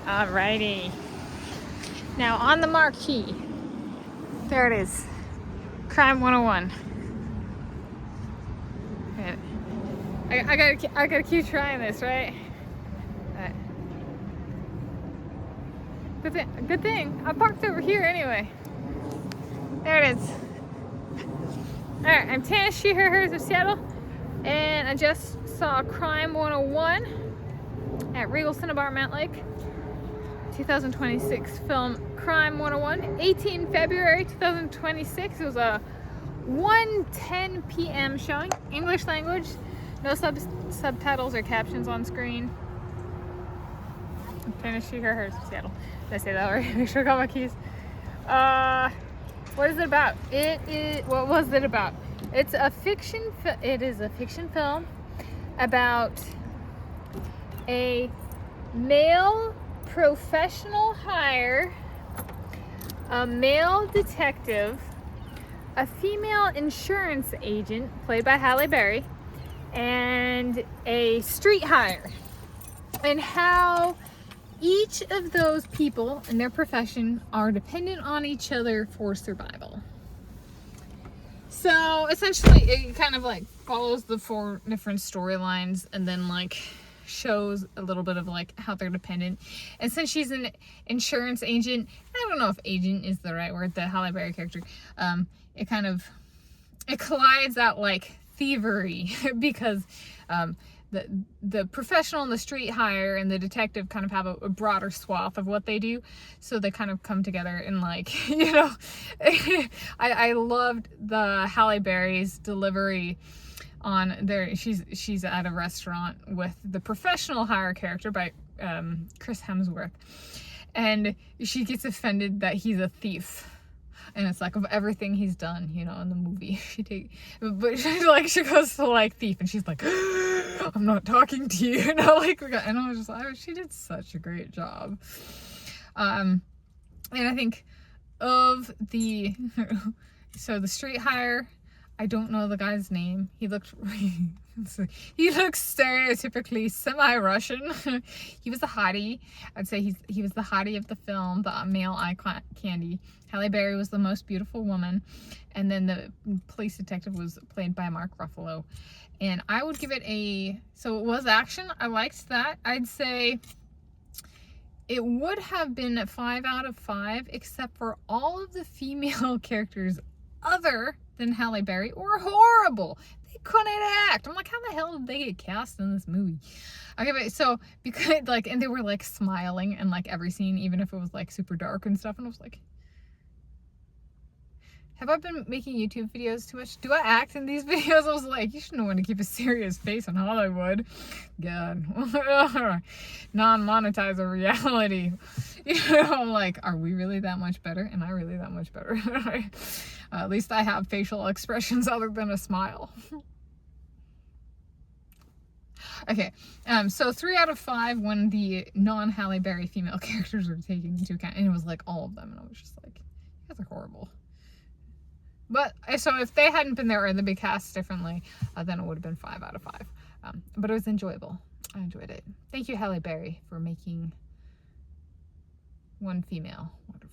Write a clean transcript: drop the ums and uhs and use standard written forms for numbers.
Alrighty. Now on the marquee, there it is. Crime 101. I gotta keep trying this, right? Alright. Good thing. I parked over here anyway. There it is. Alright, I'm Tanis Coralee of Seattle, and I just saw Crime 101 at Regal Cinebarre Mountlake. 2026 film Crime 101, 18 February 2026. It was a 1:10 p.m. showing, English language, no subtitles or captions on screen. Tanis Coralee of Seattle. Did I say that right? Make sure I got my keys. What is it about? What was it about? It is a fiction film about a male professional hire, a male detective, a female insurance agent played by Halle Berry, and a street hire, and how each of those people in their profession are dependent on each other for survival. So essentially it kind of like follows the 4 different storylines and then like shows a little bit of like how they're dependent. And since she's an insurance agent, I don't know if agent is the right word, the Halle Berry character, it collides at like thievery because the professional and the street hire and the detective kind of have a broader swath of what they do, so they kind of come together and like, you know, I loved the Halle Berry's delivery on there. She's at a restaurant with the professional hire character by Chris Hemsworth, and she gets offended that he's a thief. And it's like, of everything he's done, you know, in the movie, she goes to like thief, and she's like, I'm not talking to you, you know, like, and I was just like, she did such a great job. And I think of the street hire, I don't know the guy's name. He looked stereotypically semi-Russian. He was a hottie. I'd say he was the hottie of the film, the male eye candy. Halle Berry was the most beautiful woman, and then the police detective was played by Mark Ruffalo. And I would give it so it was action. I liked that. I'd say it would have been a 5 out of 5, except for all of the female characters other than Halle Berry were horrible. They couldn't act. I'm like, how the hell did they get cast in this movie? Okay, but so because like, and they were like smiling in like every scene, even if it was like super dark and stuff, and I was like, have I been making YouTube videos too much? Do I act in these videos? I was like, you should know when to keep a serious face in Hollywood. God. Non-monetizer reality. You know, like, are we really that much better? Am I really that much better? At least I have facial expressions other than a smile. Okay, so 3 out of 5 when the non-Halle Berry female characters were taken into account, and it was like all of them, and I was just like, you guys are horrible. But so if they hadn't been there or they'd be cast differently, then it would have been 5 out of 5. But it was enjoyable. I enjoyed it. Thank you, Halle Berry, for making one female wonderful.